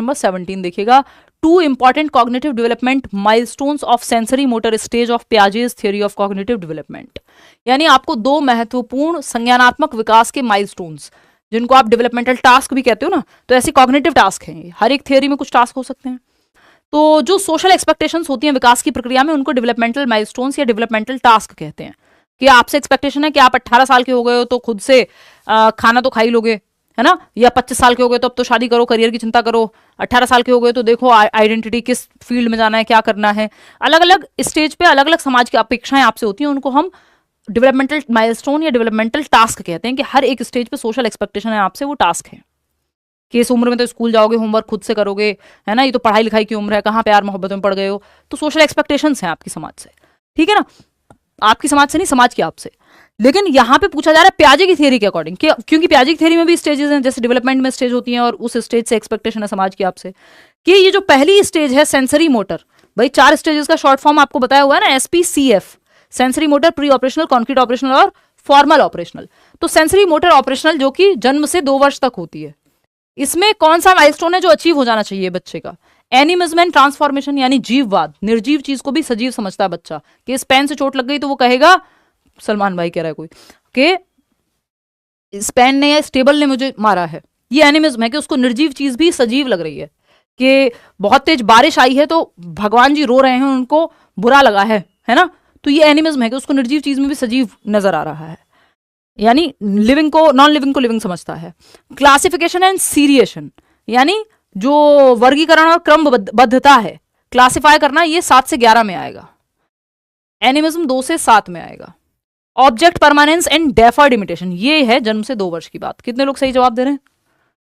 Number 17 देखिएगा, 2 important cognitive development milestones of sensory motor stage of Piaget's theory of cognitive development. यानी आपको 2 महत्वपूर्ण संज्ञानात्मक विकास के माइलस्टोन्स, जिनको आप डेवलपमेंटल टास्क भी कहते हो ना, तो ऐसे कॉग्निटिव टास्क हैं। हर एक थियरी में कुछ टास्क हो सकते हैं। तो जो सोशल एक्सपेक्टेशंस होती हैं विकास की प्रक्रिया में, उनको डेवलपमेंटल माइलस्टोन्स या डेवलपमेंटल टास्क कहते हैं। कि आपसे एक्सपेक्टेशन है कि आप 18 साल के हो गए हो तो खुद से खाना तो खा ही लोगे, है ना, या 25 साल के हो गए तो अब तो शादी करो, करियर की चिंता करो, 18 साल के हो गए तो देखो आइडेंटिटी किस फील्ड में जाना है, क्या करना है। अलग अलग स्टेज पे अलग अलग समाज की अपेक्षाएं आपसे होती हैं, उनको हम डेवलपमेंटल माइलस्टोन या डेवलपमेंटल टास्क कहते हैं। कि हर एक स्टेज पे सोशल एक्सपेक्टेशन है आपसे, वो टास्क है। कि इस उम्र में तो स्कूल जाओगे, होमवर्क खुद से करोगे, है ना, ये तो पढ़ाई लिखाई की उम्र है, कहाँ प्यार मोहब्बत में पड़ गए हो। तो सोशल एक्सपेक्टेशंस हैं आपकी समाज से, ठीक है ना, आपकी समाज से नहीं, समाज की आपसे। लेकिन यहाँ पे पूछा जा रहा है पियाजे की थियरी के अकॉर्डिंग, क्योंकि पियाजे की थियरी में भी स्टेजेस हैं, जैसे डेवलपमेंट में स्टेज होती हैं और उस स्टेज से एक्सपेक्टेशन है समाज की आपसे, कि ये जो पहली स्टेज है सेंसरी मोटर, भाई 4 स्टेजेस का शॉर्ट फॉर्म आपको बताया हुआ है ना, SPCF, sensory motor, pre operational, concrete operational और फॉर्मल ऑपरेशनल। तो सेंसरी मोटर ऑपरेशनल जो कि जन्म से 2 वर्ष तक होती है, इसमें कौन सा माइलस्टोन है जो अचीव हो जाना चाहिए बच्चे का? एनिमिज्म एंड ट्रांसफॉर्मेशन, यानी जीववाद, निर्जीव चीज को भी सजीव समझता है बच्चा। कि इस पेन से चोट लग गई तो वो कहेगा, सलमान भाई कह रहा है कोई, कि इस पेन ने या इस टेबल ने मुझे मारा है। ये एनिमिज्म है कि उसको निर्जीव चीज भी सजीव लग रही है। कि बहुत तेज बारिश आई है तो भगवान जी रो रहे हैं, उनको बुरा लगा है ना, तो ये एनिमिज्म है कि उसको निर्जीव चीज में भी सजीव नजर आ रहा है, यानी लिविंग को, नॉन लिविंग को लिविंग समझता है। क्लासिफिकेशन एंड सीरिएशन, यानी जो वर्गीकरण और क्रमबद्धता है, क्लासिफाई करना, ये 7 से 11 में आएगा। एनिमिज्म 2 से 7 में आएगा। Object permanence and deferred imitation, ये है जन्म से 2 वर्ष की बात। कितने लोग सही जवाब दे रहे हैं?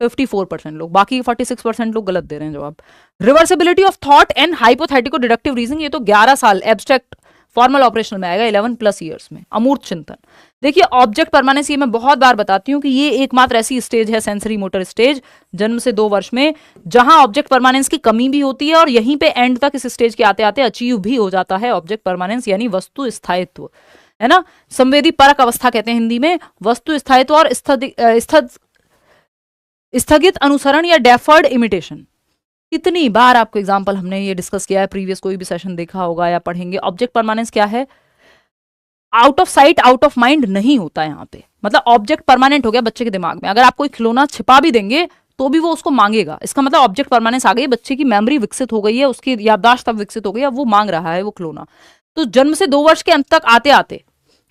54% लोग, बाकी 46% लोग गलत दे रहे हैं जवाब। Reversibility of thought and hypothetico deductive reasoning, ये तो 11 साल एब्स्ट्रैक्ट फॉर्मल ऑपरेशन में आएगा, 11+ ईयर्स में। अमूर्त चिंतन, देखिए ऑब्जेक्ट परमानेंस, ये मैं बहुत बार बताती हूँ कि ये एकमात्र ऐसी स्टेज है, सेंसरी मोटर स्टेज, जन्म से 2 वर्ष में, जहां ऑब्जेक्ट परमानेंस की कमी भी होती है और यहीं पे एंड तक इस स्टेज के आते आते अचीव भी हो जाता है ऑब्जेक्ट परमानेंस, यानी वस्तु स्थायित्व, है ना। संवेदी परक अवस्था कहते हैं हिंदी में, वस्तु स्थायित्व और स्थगित अनुसरण या डेफर्ड इमिटेशन। कितनी बार आपको एग्जाम्पल हमने ये डिस्कस किया है, प्रीवियस कोई भी सेशन देखा होगा या पढ़ेंगे। ऑब्जेक्ट परमानेंस क्या है? Out of sight out of mind नहीं होता यहाँ पे, मतलब ऑब्जेक्ट परमानेंट हो गया बच्चे के दिमाग में। अगर आप कोई खिलौना छिपा भी देंगे तो भी वो उसको मांगेगा, इसका मतलब ऑब्जेक्ट परमानेंस आ गई, बच्चे की मेमोरी विकसित हो गई है, उसकी याददाश्त अब विकसित हो गई, अब वो मांग रहा है वो खिलौना। तो जन्म से 2 वर्ष के अंत तक आते आते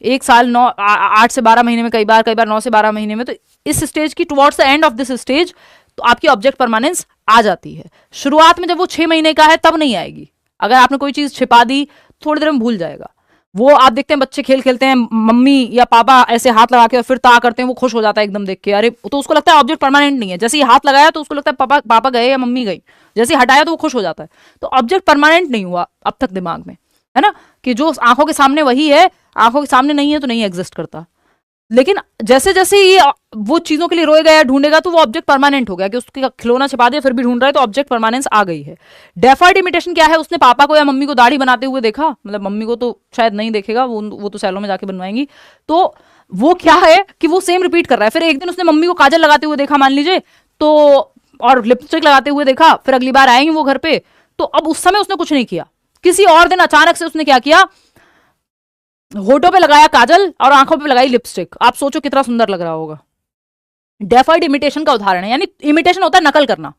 1 साल 8 से 12 महीने में, कई बार 9 से 12 महीने में, तो इस स्टेज की towards the end of this stage तो आपकी ऑब्जेक्ट परमानेंस आ जाती है। शुरुआत में जब वो 6 महीने का है तब नहीं आएगी। अगर आपने कोई चीज छिपा दी थोड़ी देर में भूल जाएगा वो। आप देखते हैं बच्चे खेल खेलते हैं, मम्मी या पापा ऐसे हाथ लगा के और फिर ता करते हैं, वो खुश हो जाता है एकदम देख के, अरे तो उसको लगता है ऑब्जेक्ट परमानेंट नहीं है। जैसे ही हाथ लगाया तो उसको लगता है पापा गए या मम्मी गई, जैसे हटाया तो वो खुश हो जाता है। तो ऑब्जेक्ट परमानेंट नहीं हुआ अब तक दिमाग में, है ना, कि जो आंखों के सामने वही है, आंखों के सामने नहीं है तो नहीं एग्जिस्ट करता। लेकिन जैसे जैसे ये वो चीजों के लिए रोएगा या ढूंढेगा तो वो ऑब्जेक्ट परमानेंट हो गया, कि उसके खिलौना छिपा दिया फिर भी ढूंढ रहा है तो ऑब्जेक्ट परमानेंस आ गई है। डेफर्ड इमिटेशन क्या है? उसने पापा को या मम्मी को दाढ़ी बनाते हुए देखा, मतलब मम्मी को तो शायद नहीं देखेगा, वो तो सैलून में जाके बनवाएंगी, तो वो क्या है कि वो सेम रिपीट कर रहा है। फिर एक दिन उसने मम्मी को काजल लगाते हुए देखा मान लीजिए, तो और लिपस्टिक लगाते हुए देखा, फिर अगली बार आएंगे वो घर पे, तो अब उस समय उसने कुछ नहीं किया। किसी और दिन अचानक से उसने क्या किया, होठों पे लगाया काजल और आंखों पे लगाई लिपस्टिक। आप सोचो कितना सुंदर लग रहा होगा। डेफर्ड इमिटेशन का उदाहरण है, यानी इमिटेशन होता है नकल करना,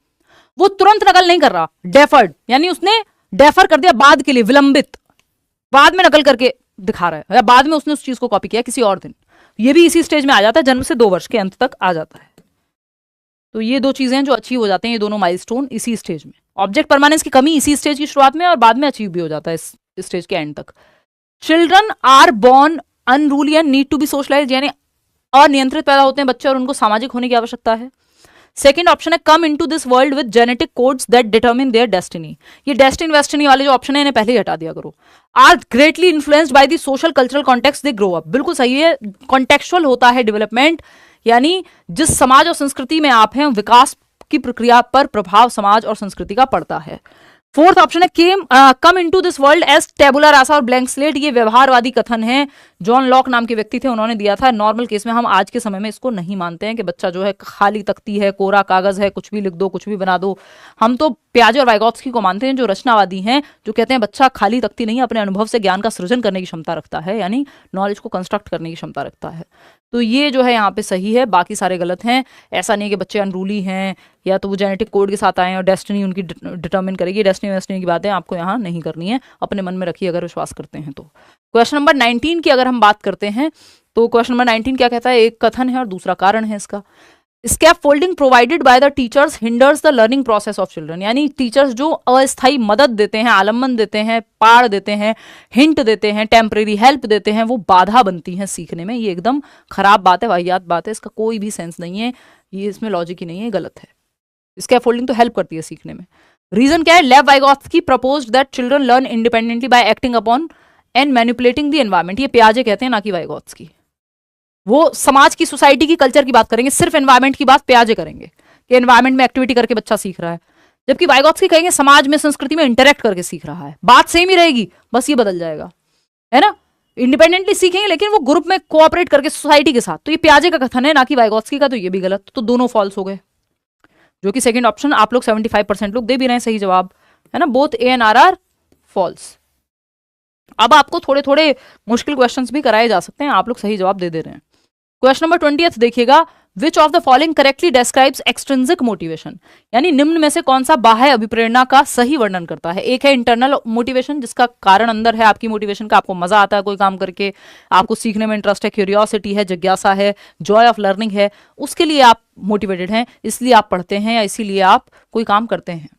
वो तुरंत नकल नहीं कर रहा। डेफर्ड यानी उसने डेफर कर दिया, बाद के लिए, विलंबित, बाद में नकल करके दिखा रहा है, या बाद में उसने उस चीज को कॉपी किया किसी और दिन। ये भी इसी स्टेज में आ जाता है, जन्म से 2 वर्ष के अंत तक आ जाता है। तो ये 2 चीजें जो अचीव हो जाते हैं, ये दोनों माइलस्टोन इसी स्टेज में। ऑब्जेक्ट परमानेंस की कमी इसी स्टेज की शुरुआत में और बाद में अचीव भी हो जाता है इस स्टेज के एंड तक। Children are born unruly and need to be socialised, यानी अनियंत्रित पैदा होते हैं बच्चे और उनको सामाजिक होने की आवश्यकता है। सेकंड ऑप्शन है come into this world with genetic codes that determine their destiny. ये डेस्टिनी वेस्टिनी वाले जो ऑप्शन है इन्हें पहले ही हटा दिया करो। Are greatly influenced by the social cultural context they grow up, बिल्कुल सही है। कॉन्टेक्चुअल होता है डेवलपमेंट, यानी जिस समाज और संस्कृति में आप हैं, विकास की प्रक्रिया पर प्रभाव समाज और संस्कृति का पड़ता है। फोर्थ ऑप्शन है come into this world as tabula rasa और ब्लैंक स्लेट। ये व्यवहारवादी कथन है, जॉन लॉक नाम के व्यक्ति थे, उन्होंने दिया था। नॉर्मल केस में हम आज के समय में इसको नहीं मानते हैं कि बच्चा जो है खाली तख्ती है, कोरा कागज है, कुछ भी लिख दो, कुछ भी बना दो। हम तो पियाजे और वाइगोत्स्की को मानते हैं, जो रचनावादी हैं, जो कहते हैं बच्चा खाली तख्ती नहीं, अपने अनुभव से ज्ञान का सृजन करने की क्षमता रखता है, यानी नॉलेज को कंस्ट्रक्ट करने की क्षमता रखता है। तो ये जो है यहाँ पे सही है, बाकी सारे गलत हैं। ऐसा नहीं है कि बच्चे अनरूली हैं या तो वो जेनेटिक कोड के साथ आए हैं और डेस्टिनी उनकी डिटर्मिन करेगी। डेस्टिनी की बातें आपको यहाँ नहीं करनी है, अपने मन में रखिए अगर विश्वास करते हैं तो। क्वेश्चन नंबर 19 की अगर हम बात करते हैं तो क्वेश्चन नंबर 19 क्या कहता है? एक कथन है और दूसरा कारण है इसका। Scaffolding provided by the teachers hinders the learning process of children. यानी टीचर्स जो अस्थायी मदद देते हैं, आलम्बन देते हैं, पाड़ देते हैं, हिंट देते हैं, टेम्परेरी हेल्प देते हैं, वो बाधा बनती हैं सीखने में। ये एकदम खराब बात है, वाहियात बात है, इसका कोई भी सेंस नहीं है, ये इसमें लॉजिक ही नहीं है, गलत है। स्कैफोल्डिंग तो हेल्प करती है सीखने में। रीजन क्या है? लेव Vygotsky proposed that children learn independently bye acting upon and manipulating the environment. ये पियाजे कहते हैं, ना कि वाइगोत्स्की। वो समाज की, सोसाइटी की, कल्चर की बात करेंगे, सिर्फ एनवायरमेंट की बात पियाजे करेंगे कि एनवायरमेंट में एक्टिविटी करके बच्चा सीख रहा है, जबकि वाइगोत्स्की कहेंगे समाज में, संस्कृति में इंटरेक्ट करके सीख रहा है। बात सेम ही रहेगी, बस ये बदल जाएगा, है ना। इंडिपेंडेंटली सीखेंगे लेकिन वो ग्रुप में कोऑपरेट करके सोसाइटी के साथ। तो ये पियाजे का कथन है, ना कि वाइगोत्स्की का। तो ये भी गलत, तो दोनों फॉल्स हो गए, जो कि सेकंड ऑप्शन आप लोग 75% लोग दे भी रहे हैं सही जवाब, है ना। Both A and are false. अब आपको थोड़े थोड़े मुश्किल क्वेश्चंस भी कराए जा सकते हैं, आप लोग सही जवाब दे दे रहे हैं। क्वेश्चन नंबर 20 देखिएगा, which of the following correctly describes extrinsic motivation. यानी निम्न में से कौन सा बाह्य अभिप्रेरणा का सही वर्णन करता है? एक है इंटरनल मोटिवेशन, जिसका कारण अंदर है आपकी मोटिवेशन का, आपको मजा आता है कोई काम करके, आपको सीखने में इंटरेस्ट है, क्यूरियोसिटी है, जिज्ञासा है, जॉय ऑफ लर्निंग है, उसके लिए आप मोटिवेटेड हैं, इसलिए आप पढ़ते हैं या इसीलिए आप कोई काम करते हैं।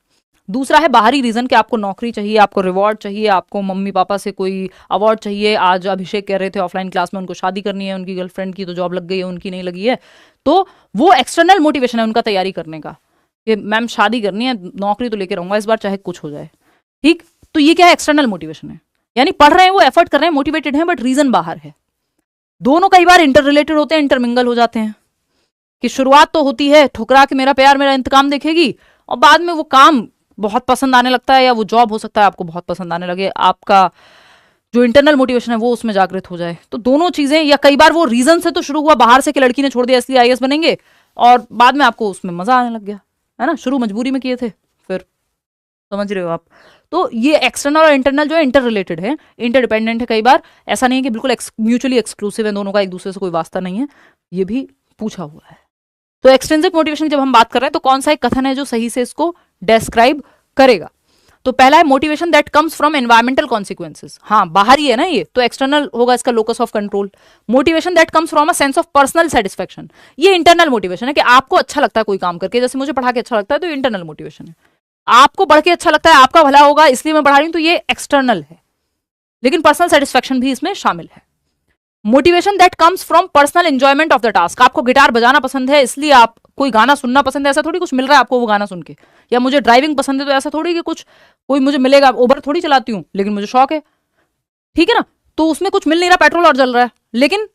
दूसरा है बाहरी रीजन, कि आपको नौकरी चाहिए, आपको रिवॉर्ड चाहिए, आपको मम्मी पापा से कोई अवार्ड चाहिए। आज अभिषेक कह रहे थे ऑफलाइन क्लास में उनको शादी करनी है, उनकी गर्लफ्रेंड की तो जॉब लग गई है, उनकी नहीं लगी है, तो वो एक्सटर्नल मोटिवेशन है उनका तैयारी करने का, कि मैम शादी करनी है, नौकरी तो लेके रहूंगा इस बार चाहे कुछ हो जाए, ठीक। तो ये क्या है? एक्सटर्नल मोटिवेशन है, यानी पढ़ रहे हैं, वो एफर्ट कर रहे हैं, मोटिवेटेड हैं, बट रीजन बाहर है। दोनों कई बार इंटर रिलेटेड होते हैं, इंटरमिंगल हो जाते हैं, कि शुरुआत तो होती है ठुकरा के मेरा प्यार मेरा इंतकाम देखेगी, और बाद में वो काम बहुत पसंद आने लगता है, या वो जॉब हो सकता है आपको बहुत पसंद आने लगे, आपका जो इंटरनल मोटिवेशन है वो उसमें जागृत हो जाए। तो दोनों चीजें, या कई बार वो रीजन से तो शुरू हुआ, बाहर से कि लड़की ने छोड़ दिया इसलिए आईएएस बनेंगे, और बाद में आपको उसमें मजा आने लग गया, है ना। शुरू मजबूरी में किए थे, फिर समझ रहे हो आप। तो ये एक्सटर्नल और इंटरनल जो है इंटर रिलेटेड है, इंटरडिपेंडेंट है। कई बार ऐसा नहीं है कि बिल्कुल म्यूचुअली एक्सक्लूसिव है, दोनों का एक दूसरे से कोई वास्ता नहीं है, ये भी पूछा हुआ है। तो एक्सट्रिंसिक मोटिवेशन जब हम बात कर रहे हैं तो कौन सा एक कथन है जो सही से इसको डिस्क्राइब करेगा? तो पहला है motivation that comes from environmental consequences. हाँ, बाहर ही है ना ये, तो एक्सटर्नल होगा इसका locus of control. Motivation that comes from a sense of personal satisfaction, ये इंटरनल मोटिवेशन है कि आपको अच्छा लगता है कोई काम करके, जैसे मुझे पढ़ा के अच्छा लगता है तो इंटरनल मोटिवेशन है। आपको पढ़ के अच्छा लगता है, आपका भला होगा इसलिए मैं पढ़ा रही हूं, तो ये एक्सटर्नल है, लेकिन पर्सनल सेटिस्फेक्शन भी इसमें शामिल है। Motivation that comes from personal enjoyment of the task, आपको गिटार बजाना पसंद है इसलिए आप, कोई गाना सुनना पसंद है ऐसा थोड़ी कुछ मिल रहा है आपको वो गाना सुन के, या मुझे ड्राइविंग पसंद है तो ऐसा थोड़ी कि कुछ कोई मुझे मिलेगा, उबर थोड़ी चलाती हूँ लेकिन मुझे शौक है, ठीक है ना। तो उसमें कुछ मिल नहीं रहा, पेट्रोल और जल रहा है, लेकिन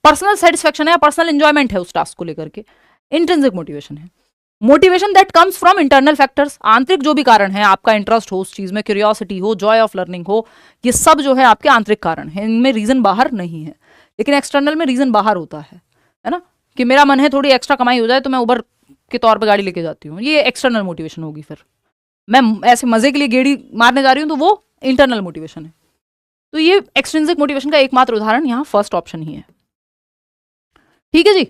पर्सनल सेटिस्फेक्शन है, पर्सनल एंजॉयमेंट है उस टास्क को लेकर के, इंट्रिंसिक मोटिवेशन है। Motivation that comes from internal factors, आंतरिक जो भी कारण है, आपका इंटरेस्ट हो उस चीज में, क्यूरियोसिटी हो, जॉय ऑफ लर्निंग हो, ये सब जो है आपके आंतरिक कारण है, इनमें रीजन बाहर नहीं है। लेकिन एक्सटर्नल में रीजन बाहर होता है ना, कि मेरा मन है थोड़ी एक्स्ट्रा कमाई हो जाए तो मैं उबर के तौर पर गाड़ी लेके जाती हूँ, ये एक्सटर्नल मोटिवेशन होगी। फिर मैं ऐसे मजे के लिए गेड़ी मारने जा रही हूँ तो वो इंटरनल मोटिवेशन है। तो ये एक्सट्रिंसिक मोटिवेशन का एकमात्र उदाहरण यहाँ फर्स्ट ऑप्शन ही है। ठीक है जी,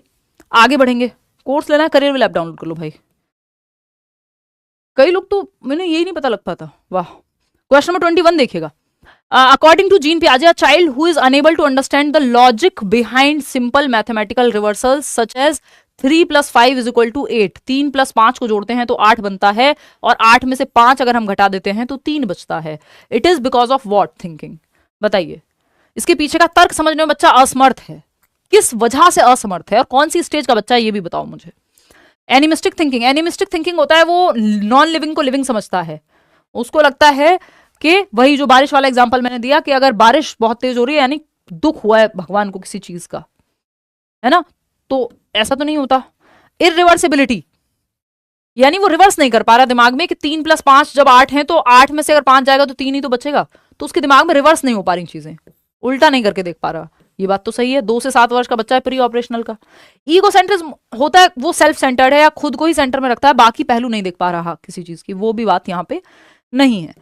आगे बढ़ेंगे। कोर्स लेना है, करियर विल ऐप डाउनलोड कर लो भाई। कई लोग तो मैंने यही नहीं पता लग पाता, वाह। क्वेश्चन नंबर 21 देखिएगा। According to Jean Piaget, a child who is unable to understand the logic behind simple mathematical reversals such as 3 + 5 = 8, 3 + 5 को जोड़ते हैं तो 8 बनता है, और 8 में से 5 अगर हम घटा देते हैं तो 3 बचता है। It is because of what thinking? बताइए, इसके पीछे का तर्क समझने में बच्चा असमर्थ है, किस वजह से असमर्थ है, और कौन सी स्टेज का बच्चा है ये भी बताओ मुझे। एनिमिस्टिक थिंकिंग, एनिमिस्टिक थिंकिंग होता है वो नॉन लिविंग को लिविंग समझता है, उसको लगता है कि वही जो बारिश वाला एग्जांपल मैंने दिया, कि अगर बारिश बहुत तेज हो रही है यानी दुख हुआ है भगवान को किसी चीज का, है ना। तो ऐसा तो नहीं होता। इररिवर्सिबिलिटी, यानी वो रिवर्स नहीं कर पा रहा दिमाग में कि 3 + 5 जब 8 है, तो 8 में से अगर 5 जाएगा तो 3 ही तो बचेगा, तो उसके दिमाग में रिवर्स नहीं हो पा रही चीजें, उल्टा नहीं करके देख पा रहा। ये बात तो सही है, 2 से 7 वर्ष का बच्चा है प्री ऑपरेशनल का। ईगोसेंट्रिज्म होता है वो सेल्फ सेंटर्ड है या खुद को ही सेंटर में रखता है, बाकी पहलू नहीं देख पा रहा किसी चीज की, वो भी बात यहाँ पे नहीं है।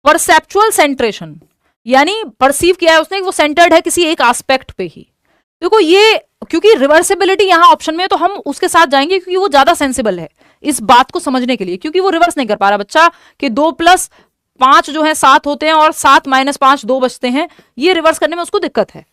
परसेप्चुअल सेंट्रेशन, यानी परसीव किया है उसने, वो सेंटर्ड है किसी एक एस्पेक्ट पे ही। देखो ये, क्योंकि रिवर्सिबिलिटी यहाँ ऑप्शन में है तो हम उसके साथ जाएंगे क्योंकि वो ज्यादा सेंसिबल है इस बात को समझने के लिए, क्योंकि वो रिवर्स नहीं कर पा रहा बच्चा कि 2 + 5 जो है 7 होते हैं और 7 - 5 2 बचते हैं, ये रिवर्स करने में उसको दिक्कत है।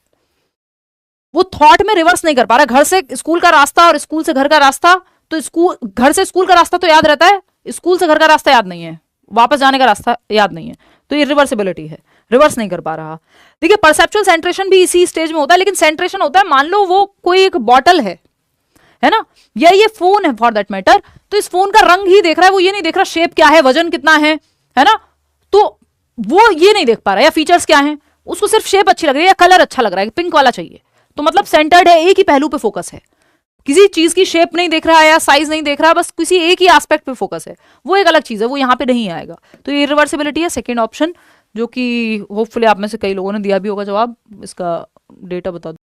वो थॉट में रिवर्स नहीं कर पा रहा। घर से स्कूल का रास्ता और स्कूल से घर का रास्ता, तो स्कूल घर से स्कूल का रास्ता तो याद रहता है, स्कूल से घर का रास्ता याद नहीं है, वापस जाने का रास्ता याद नहीं है, तो ये रिवर्सिबिलिटी है, रिवर्स नहीं कर पा रहा। देखिए परसेप्चुअल सेंट्रेशन भी इसी स्टेज में होता है, लेकिन सेंट्रेशन होता है, मान लो वो कोई एक बॉटल है ना, या ये फोन है फॉर दैट मैटर, तो इस फोन का रंग ही देख रहा है, वो ये नहीं देख रहा शेप क्या है, वजन कितना है ना, तो वो ये नहीं देख पा रहा, या फीचर्स क्या है, उसको सिर्फ शेप अच्छी लग रही है या कलर अच्छा लग रहा है, पिंक वाला चाहिए, तो मतलब सेंटर्ड है, एक ही पहलू पे फोकस है, किसी चीज की शेप नहीं देख रहा है या साइज नहीं देख रहा, बस किसी एक ही एस्पेक्ट पे फोकस है, वो एक अलग चीज है, वो यहाँ पे नहीं आएगा। तो ये रिवर्सिबिलिटी है, सेकेंड ऑप्शन, जो कि होपफुली आप में से कई लोगों ने दिया भी होगा जवाब। इसका डेटा बता दो।